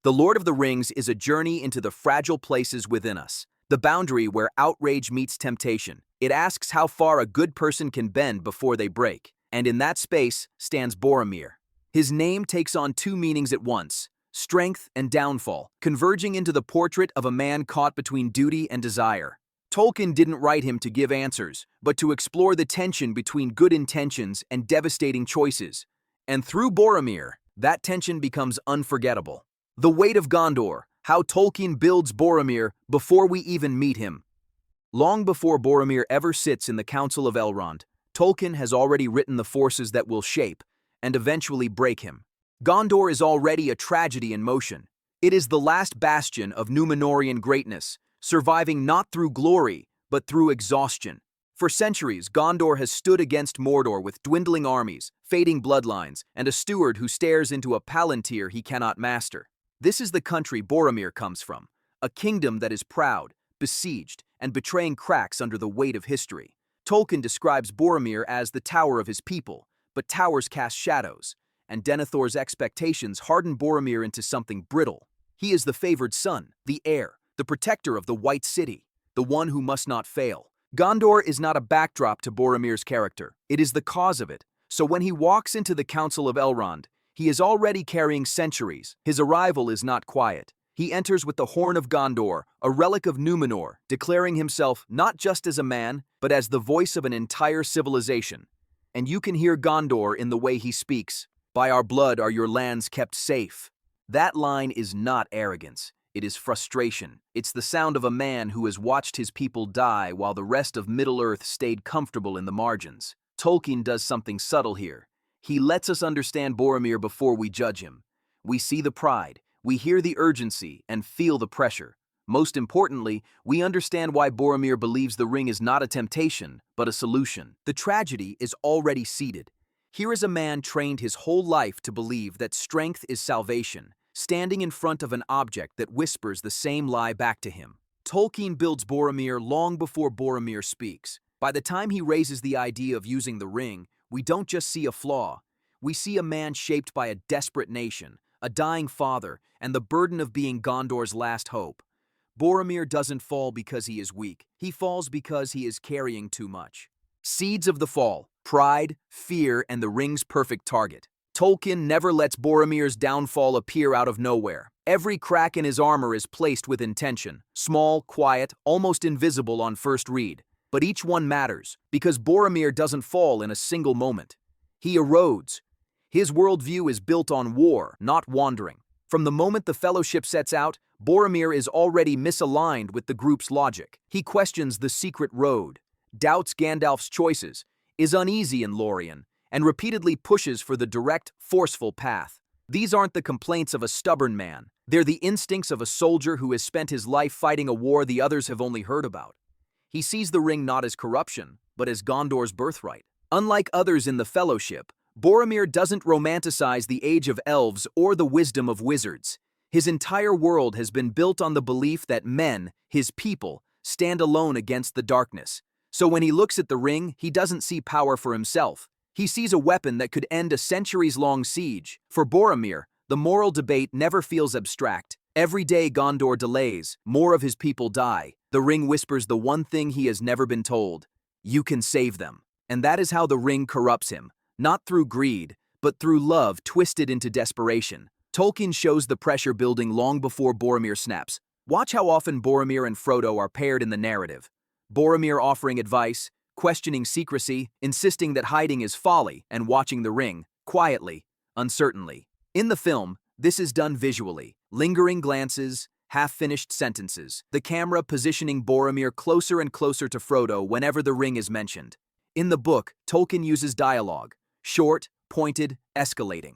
The Lord of the Rings is a journey into the fragile places within us, the boundary where outrage meets temptation. It asks how far a good person can bend before they break, and in that space stands Boromir. His name takes on two meanings at once: strength and downfall, converging into the portrait of a man caught between duty and desire. Tolkien didn't write him to give answers, but to explore the tension between good intentions and devastating choices. And through Boromir, that tension becomes unforgettable. The Weight of Gondor, how Tolkien builds Boromir before we even meet him. Long before Boromir ever sits in the Council of Elrond, Tolkien has already written the forces that will shape and eventually break him. Gondor is already a tragedy in motion. It is the last bastion of Númenórean greatness, surviving not through glory, but through exhaustion. For centuries, Gondor has stood against Mordor with dwindling armies, fading bloodlines, and a steward who stares into a palantir he cannot master. This is the country Boromir comes from, a kingdom that is proud, besieged, and betraying cracks under the weight of history. Tolkien describes Boromir as the tower of his people, but towers cast shadows, and Denethor's expectations harden Boromir into something brittle. He is the favored son, the heir, the protector of the White City, the one who must not fail. Gondor is not a backdrop to Boromir's character, it is the cause of it. So when he walks into the Council of Elrond, he is already carrying centuries. His arrival is not quiet. He enters with the Horn of Gondor, a relic of Númenor, declaring himself not just as a man, but as the voice of an entire civilization. And you can hear Gondor in the way he speaks. "By our blood are your lands kept safe." That line is not arrogance. It is frustration. It's the sound of a man who has watched his people die while the rest of Middle-earth stayed comfortable in the margins. Tolkien does something subtle here. He lets us understand Boromir before we judge him. We see the pride, we hear the urgency, and feel the pressure. Most importantly, we understand why Boromir believes the ring is not a temptation, but a solution. The tragedy is already seated. Here is a man trained his whole life to believe that strength is salvation, standing in front of an object that whispers the same lie back to him. Tolkien builds Boromir long before Boromir speaks. By the time he raises the idea of using the ring, we don't just see a flaw. We see a man shaped by a desperate nation, a dying father, and the burden of being Gondor's last hope. Boromir doesn't fall because he is weak. He falls because he is carrying too much. Seeds of the fall: pride, fear, and the ring's perfect target. Tolkien never lets Boromir's downfall appear out of nowhere. Every crack in his armor is placed with intention, small, quiet, almost invisible on first read. But each one matters, because Boromir doesn't fall in a single moment. He erodes. His worldview is built on war, not wandering. From the moment the Fellowship sets out, Boromir is already misaligned with the group's logic. He questions the secret road, doubts Gandalf's choices, is uneasy in Lorien, and repeatedly pushes for the direct, forceful path. These aren't the complaints of a stubborn man. They're the instincts of a soldier who has spent his life fighting a war the others have only heard about. He sees the ring not as corruption, but as Gondor's birthright. Unlike others in the Fellowship, Boromir doesn't romanticize the age of elves or the wisdom of wizards. His entire world has been built on the belief that men, his people, stand alone against the darkness. So when he looks at the ring, he doesn't see power for himself. He sees a weapon that could end a centuries-long siege. For Boromir, the moral debate never feels abstract. Every day Gondor delays, more of his people die. The ring whispers the one thing he has never been told: you can save them. And that is how the ring corrupts him, not through greed, but through love twisted into desperation. Tolkien shows the pressure building long before Boromir snaps. Watch how often Boromir and Frodo are paired in the narrative. Boromir offering advice, questioning secrecy, insisting that hiding is folly, and watching the ring, quietly, uncertainly. In the film, this is done visually. Lingering glances, half-finished sentences, the camera positioning Boromir closer and closer to Frodo whenever the ring is mentioned. In the book, Tolkien uses dialogue, short, pointed, escalating.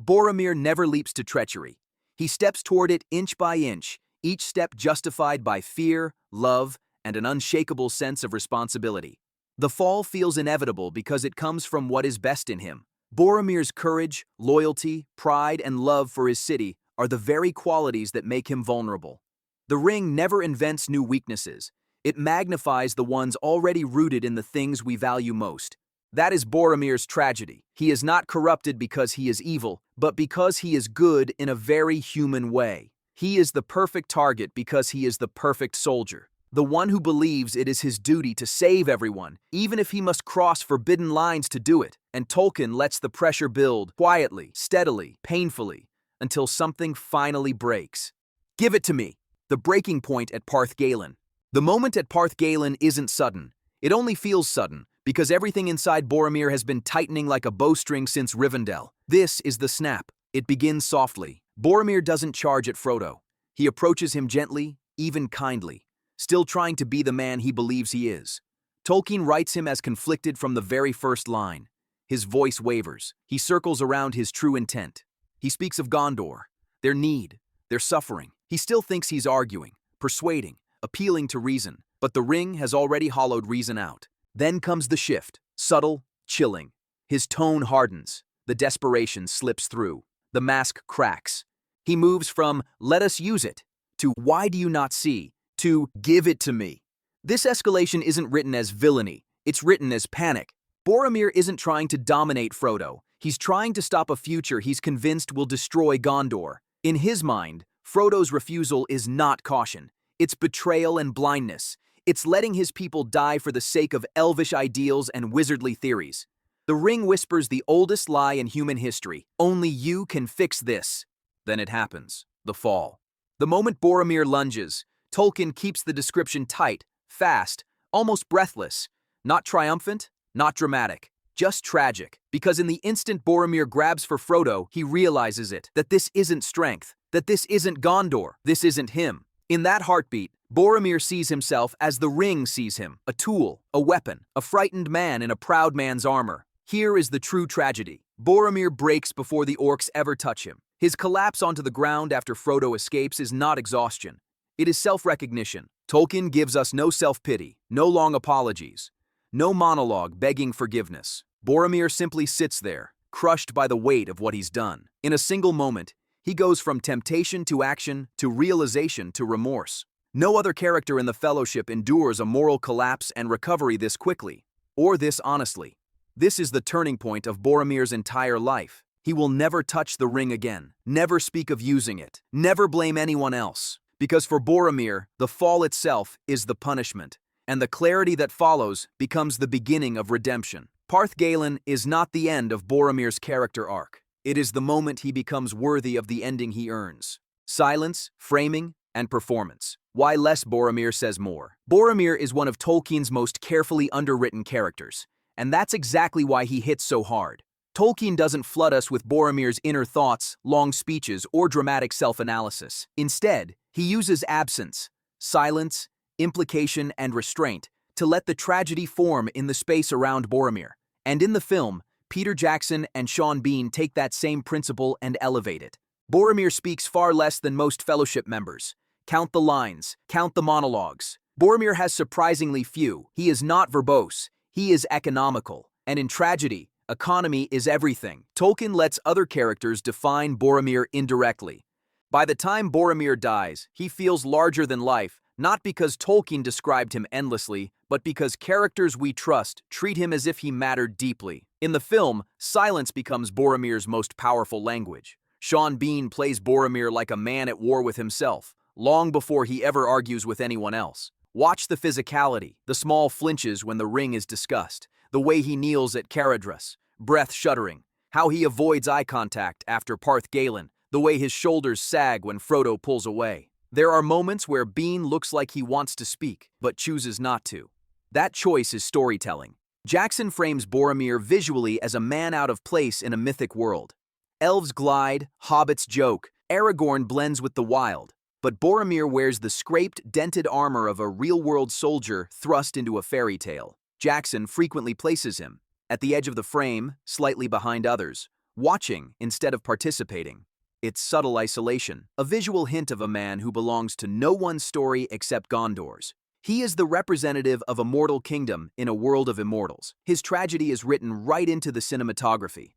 Boromir never leaps to treachery. He steps toward it inch by inch, each step justified by fear, love, and an unshakable sense of responsibility. The fall feels inevitable because it comes from what is best in him. Boromir's courage, loyalty, pride, and love for his city are the very qualities that make him vulnerable. The ring never invents new weaknesses. It magnifies the ones already rooted in the things we value most. That is Boromir's tragedy. He is not corrupted because he is evil, but because he is good in a very human way. He is the perfect target because he is the perfect soldier. The one who believes it is his duty to save everyone, even if he must cross forbidden lines to do it. And Tolkien lets the pressure build, quietly, steadily, painfully, until something finally breaks. Give it to me. The breaking point at Parth Galen. The moment at Parth Galen isn't sudden. It only feels sudden, because everything inside Boromir has been tightening like a bowstring since Rivendell. This is the snap. It begins softly. Boromir doesn't charge at Frodo. He approaches him gently, even kindly, still trying to be the man he believes he is. Tolkien writes him as conflicted from the very first line. His voice wavers. He circles around his true intent. He speaks of Gondor, their need, their suffering. He still thinks he's arguing, persuading, appealing to reason, but the ring has already hollowed reason out. Then comes the shift, subtle, chilling. His tone hardens. The desperation slips through. The mask cracks. He moves from, "Let us use it," to, "Why do you not see?" to, "Give it to me." This escalation isn't written as villainy. It's written as panic. Boromir isn't trying to dominate Frodo. He's trying to stop a future he's convinced will destroy Gondor. In his mind, Frodo's refusal is not caution. It's betrayal and blindness. It's letting his people die for the sake of elvish ideals and wizardly theories. The ring whispers the oldest lie in human history. Only you can fix this. Then it happens. The fall. The moment Boromir lunges, Tolkien keeps the description tight, fast, almost breathless. Not triumphant, not dramatic, just tragic. Because in the instant Boromir grabs for Frodo, he realizes it. That this isn't strength. That this isn't Gondor. This isn't him. In that heartbeat, Boromir sees himself as the ring sees him, a tool, a weapon, a frightened man in a proud man's armor. Here is the true tragedy. Boromir breaks before the orcs ever touch him. His collapse onto the ground after Frodo escapes is not exhaustion. It is self-recognition. Tolkien gives us no self-pity, no long apologies, no monologue begging forgiveness. Boromir simply sits there, crushed by the weight of what he's done. In a single moment, he goes from temptation to action, to realization to remorse. No other character in the Fellowship endures a moral collapse and recovery this quickly, or this honestly. This is the turning point of Boromir's entire life. He will never touch the ring again, never speak of using it, never blame anyone else. Because for Boromir, the fall itself is the punishment, and the clarity that follows becomes the beginning of redemption. Parth Galen is not the end of Boromir's character arc. It is the moment he becomes worthy of the ending he earns. Silence, framing, and performance. Why less Boromir says more. Boromir is one of Tolkien's most carefully underwritten characters, and that's exactly why he hits so hard. Tolkien doesn't flood us with Boromir's inner thoughts, long speeches, or dramatic self-analysis. Instead, he uses absence, silence, implication, and restraint to let the tragedy form in the space around Boromir. And in the film, Peter Jackson and Sean Bean take that same principle and elevate it. Boromir speaks far less than most Fellowship members. Count the lines, count the monologues. Boromir has surprisingly few. He is not verbose. He is economical. And in tragedy, economy is everything. Tolkien lets other characters define Boromir indirectly. By the time Boromir dies, he feels larger than life, not because Tolkien described him endlessly, but because characters we trust treat him as if he mattered deeply. In the film, silence becomes Boromir's most powerful language. Sean Bean plays Boromir like a man at war with himself, long before he ever argues with anyone else. Watch the physicality, the small flinches when the ring is discussed, the way he kneels at Caradhras, breath shuddering, how he avoids eye contact after Parth Galen, the way his shoulders sag when Frodo pulls away. There are moments where Bean looks like he wants to speak, but chooses not to. That choice is storytelling. Jackson frames Boromir visually as a man out of place in a mythic world. Elves glide, hobbits joke, Aragorn blends with the wild, but Boromir wears the scraped, dented armor of a real-world soldier thrust into a fairy tale. Jackson frequently places him at the edge of the frame, slightly behind others, watching instead of participating. It's subtle isolation, a visual hint of a man who belongs to no one's story except Gondor's. He is the representative of a mortal kingdom in a world of immortals. His tragedy is written right into the cinematography.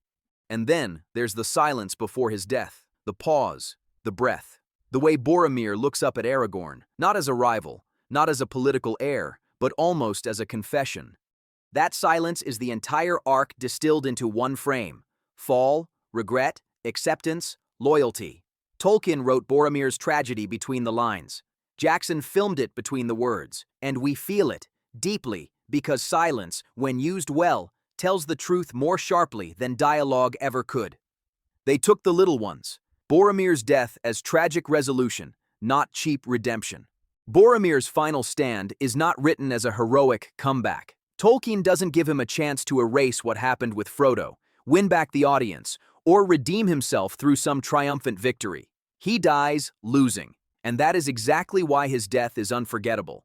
And then there's the silence before his death, the pause, the breath. The way Boromir looks up at Aragorn, not as a rival, not as a political heir, but almost as a confession. That silence is the entire arc distilled into one frame: fall, regret, acceptance, loyalty. Tolkien wrote Boromir's tragedy between the lines. Jackson filmed it between the words, and we feel it deeply because silence, when used well, tells the truth more sharply than dialogue ever could. They took the little ones. Boromir's death as tragic resolution, not cheap redemption. Boromir's final stand is not written as a heroic comeback. Tolkien doesn't give him a chance to erase what happened with Frodo, win back the audience, or redeem himself through some triumphant victory. He dies losing, and that is exactly why his death is unforgettable.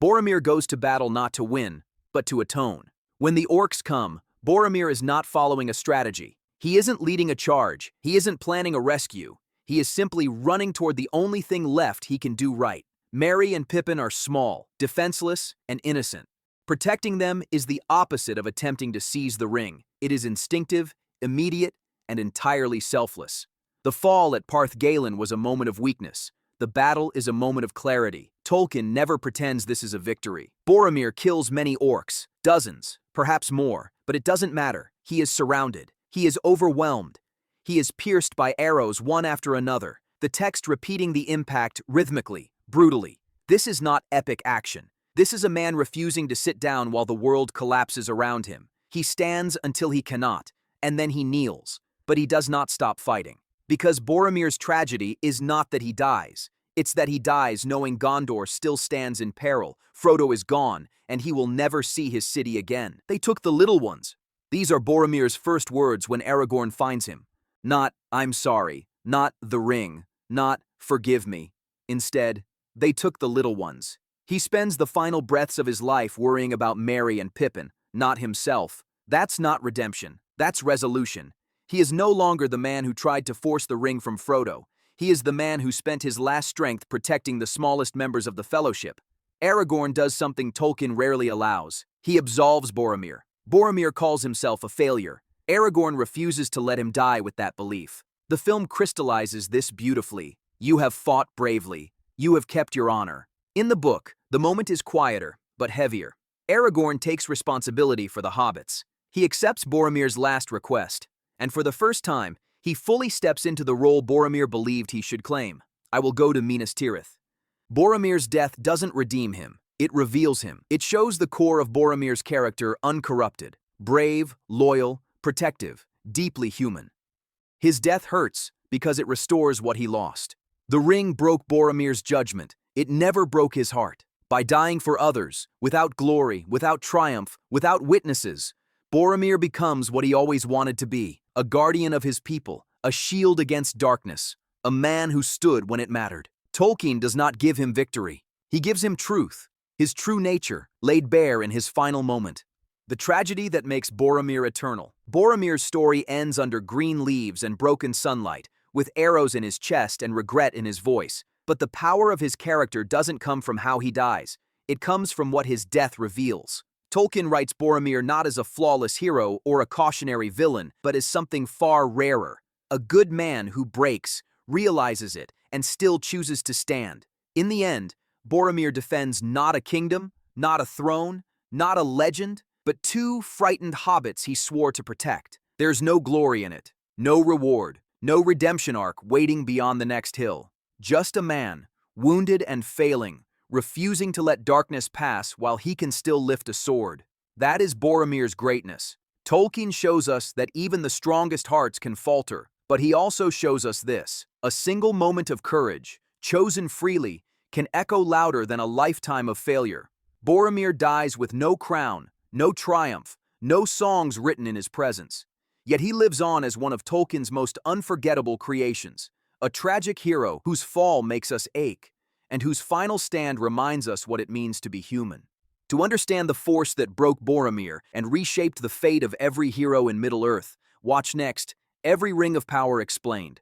Boromir goes to battle not to win, but to atone. When the orcs come, Boromir is not following a strategy. He isn't leading a charge. He isn't planning a rescue. He is simply running toward the only thing left he can do right. Merry and Pippin are small, defenseless, and innocent. Protecting them is the opposite of attempting to seize the ring. It is instinctive, immediate, and entirely selfless. The fall at Parth Galen was a moment of weakness. The battle is a moment of clarity. Tolkien never pretends this is a victory. Boromir kills many orcs, dozens, perhaps more, but it doesn't matter. He is surrounded. He is overwhelmed. He is pierced by arrows one after another, the text repeating the impact rhythmically, brutally. This is not epic action. This is a man refusing to sit down while the world collapses around him. He stands until he cannot, and then he kneels, but he does not stop fighting. Because Boromir's tragedy is not that he dies. It's that he dies knowing Gondor still stands in peril, Frodo is gone, and he will never see his city again. They took the little ones. These are Boromir's first words when Aragorn finds him. Not, "I'm sorry," not "the ring," not "forgive me." Instead, they took the little ones. He spends the final breaths of his life worrying about Merry and Pippin, not himself. That's not redemption. That's resolution. He is no longer the man who tried to force the ring from Frodo. He is the man who spent his last strength protecting the smallest members of the Fellowship. Aragorn does something Tolkien rarely allows. He absolves Boromir. Boromir calls himself a failure. Aragorn refuses to let him die with that belief. The film crystallizes this beautifully. You have fought bravely. You have kept your honor. In the book, the moment is quieter, but heavier. Aragorn takes responsibility for the hobbits. He accepts Boromir's last request, and for the first time, he fully steps into the role Boromir believed he should claim. I will go to Minas Tirith. Boromir's death doesn't redeem him. It reveals him. It shows the core of Boromir's character uncorrupted, brave, loyal, protective, deeply human. His death hurts because it restores what he lost. The ring broke Boromir's judgment. It never broke his heart. By dying for others, without glory, without triumph, without witnesses, Boromir becomes what he always wanted to be, a guardian of his people, a shield against darkness, a man who stood when it mattered. Tolkien does not give him victory. He gives him truth, his true nature, laid bare in his final moment. The tragedy that makes Boromir eternal. Boromir's story ends under green leaves and broken sunlight, with arrows in his chest and regret in his voice. But the power of his character doesn't come from how he dies. It comes from what his death reveals. Tolkien writes Boromir not as a flawless hero or a cautionary villain, but as something far rarer. A good man who breaks, realizes it, and still chooses to stand. In the end, Boromir defends not a kingdom, not a throne, not a legend, but two frightened hobbits he swore to protect. There's no glory in it, no reward, no redemption arc waiting beyond the next hill. Just a man, wounded and failing, refusing to let darkness pass while he can still lift a sword. That is Boromir's greatness. Tolkien shows us that even the strongest hearts can falter, but he also shows us this: a single moment of courage, chosen freely, can echo louder than a lifetime of failure. Boromir dies with no crown, no triumph, no songs written in his presence. Yet he lives on as one of Tolkien's most unforgettable creations, a tragic hero whose fall makes us ache, and whose final stand reminds us what it means to be human. To understand the force that broke Boromir and reshaped the fate of every hero in Middle-earth, watch next, Every Ring of Power Explained.